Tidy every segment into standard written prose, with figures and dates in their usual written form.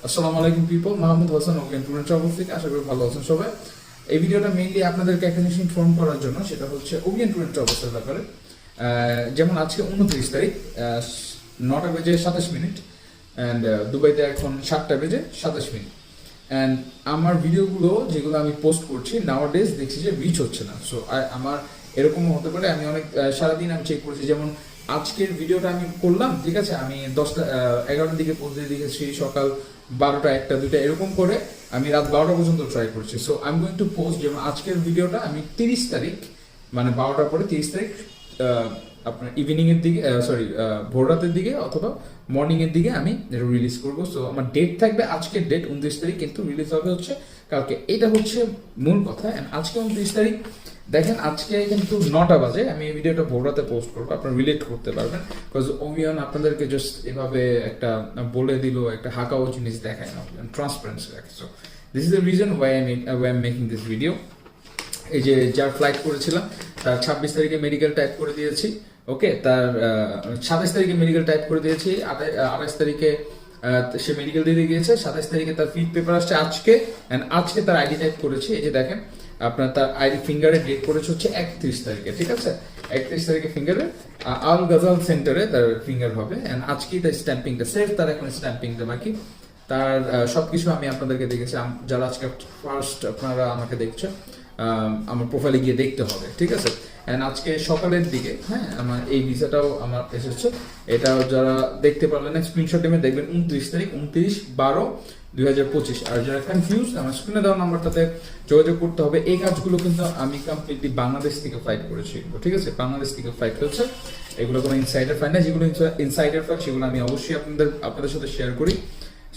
আসসালামু আলাইকুম people, Mahmud Hasan woken student travel থেকে। আশা করি ভালো আছেন সবাই। এই ভিডিওটা মেইনলি আপনাদেরকে একটা জিনিস ইনফর্ম করার জন্য, সেটা হচ্ছে ওকেন স্টুডেন্ট ট্রাভেলসের ব্যাপারে। যেমন আজকে 29 তারিখ 9টা বেজে 27 মিনিট অ্যান্ড দুবাইতে এখন 7টা বেজে 27 মিনিট। অ্যান্ড আমার ভিডিওগুলো যেগুলো আমি পোস্ট করছি নাওয়াডেজ দেখছি যে রিচ হচ্ছে না। সো আমার এরকমও হতে পারে। আমি অনেক সারাদিন আমি চেক করছি, যেমন আজকের ভিডিওটা আমি করলাম, ঠিক আছে, আমি 11টার দিকে পোস্ট দিয়ে দিয়েছি, সকাল 12টা 1টা 2টা এরকম করে আমি রাত 12টা পর্যন্ত ট্রাই করছি। So I am going to post, যেমন আজকের ভিডিওটা আমি 30 তারিখ মানে 12টার পরে 30 তারিখ আপনার ইভিনিং এর দিকে, সরি ভোর রাতের দিকে অথবা মর্নিং এর দিকে আমি রিলিজ করবো। সো আমার ডেট থাকবে আজকের ডেট 29 তারিখ, কিন্তু রিলিজ হবে হচ্ছে কালকে। এটা হচ্ছে মূল কথা। আজকে 29 তারিখ দেখেন, আজকে কিন্তু 9টা বাজে আমি এই ভিডিওটা ভোর রাতে পোস্ট করবো, আপনারা রিলেট করতে পারবেন। বিকজ ওমিয়ন আপনাদেরকে জাস্ট এভাবে একটা বলে দিল, একটা হাকাও জিনিস দেখায় না, ট্রান্সপারেন্সি রাখে। So this is the reason why I am making this video. এই যে যার ফ্লাইট করেছিলাম তার 26 তারিখে মেডিকেল টাইপ করে দিয়েছি। ওকে, তার 27 তারিখে মেডিকেল টাইপ করে দিয়েছি, 28 তারিখে সে মেডিকেল দিয়ে গিয়েছে, 27 তারিখে তার ফিট পেপার আসছে আজকে, অ্যান্ড আজকে তার আইডি টাইপ করেছে। এই যে দেখেন, আপনার তার আইডি ফিঙ্গারের ডেট করেছে হচ্ছে 31 তারিখে, ঠিক আছে। 31 তারিখে ফিঙ্গারে আল গাজাল সেন্টারে তার ফিঙ্গার হবে, অ্যান্ড আজকেই তার স্ট্যাম্পিংটা সেফ, তার এখন স্ট্যাম্পিংটা বাকি। তার সবকিছু আমি আপনাদেরকে দেখেছি, যারা আজকে ফার্স্ট আপনারা আমাকে দেখছেন, আমার প্রোফাইলে গিয়ে দেখতে হবে, ঠিক আছে। অ্যান্ড আজকে সকালের দিকে, হ্যাঁ, আমার এই ভিসাটাও আমার এসেছে। এটাও যারা দেখতে পারলেন না, স্ক্রিনশট নিয়ে দেখবেন 29 তারিখ 29/12/2025। আর যারা কনফিউজ, আমার স্ক্রিনে দেওয়া নাম্বারটাতে যোগাযোগ করতে হবে। এই কাজগুলো কিন্তু আমি কমপ্লিটলি বাংলাদেশ থেকে ফাইট করেছি, ঠিক আছে, বাংলাদেশ থেকে ফাইট হচ্ছে। এগুলো কোনো ইনসাইডার ফাইট না, যেগুলো ইনসাইডার ফাইট সেগুলো আমি অবশ্যই আপনাদের সাথে শেয়ার করি।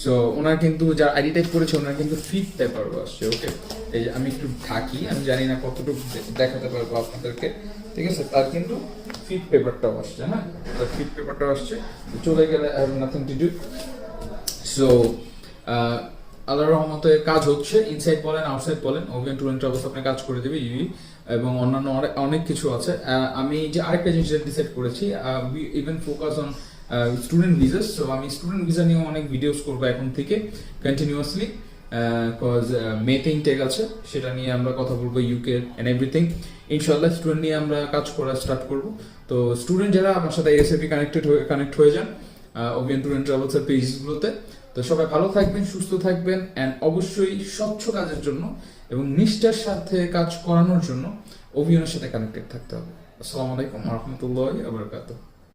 সো ওনার কিন্তু যার আইডি টাইপ করেছে ওনার কিন্তু ফিট পেপারও আসছে। ওকে, এই যে আমি একটু ঢাকি, আমি জানি না কতটুকু দেখাতে পারবো আপনাদেরকে, ঠিক আছে। তার কিন্তু ফিট পেপারটাও আসছে, হ্যাঁ, তার ফিট পেপারটাও আসছে। চলে গেলে I have nothing to do. So আল্লাহর রহমতে কাজ হচ্ছে, ইনসাইড বলেন আউটসাইড বলেন, ওভিয়ান ট্যুর এন্ড ট্রাভেলস আপনি কাজ করে দেবে ইউই, এবং অন্যান্য অনেক কিছু আছে। আমি যে আরেকটা জিনিস ডিসাইড করেছি, we even focus on student visas. So আমি স্টুডেন্ট ভিসা নিয়ে অনেক ভিডিওস করবো এখন থেকে কন্টিনিউয়াসলি, কজ মেতে ইনটেক আছে, সেটা নিয়ে আমরা কথা বলবো, ইউকে এন্ড এভরিথিং। ইনশাল্লাহ স্টুডেন্ট নিয়ে আমরা কাজ করা স্টার্ট করবো। তো স্টুডেন্ট যারা আমার সাথে এসএপি কানেক্ট হয়ে যান ওভিয়ান ট্যুর এন্ড ট্রাভেলসের পেজগুলোতে। তো সবাই ভালো থাকবেন, সুস্থ থাকবেন, অ্যান্ড অবশ্যই স্বচ্ছ কাজের জন্য এবং নিষ্ঠার সাথে কাজ করানোর জন্য ওভিয়ানের সাথে কানেক্টেড থাকতে হবে। আসসালামু আলাইকুম ওয়া রাহমাতুল্লাহি ওয়া বারাকাতুহু।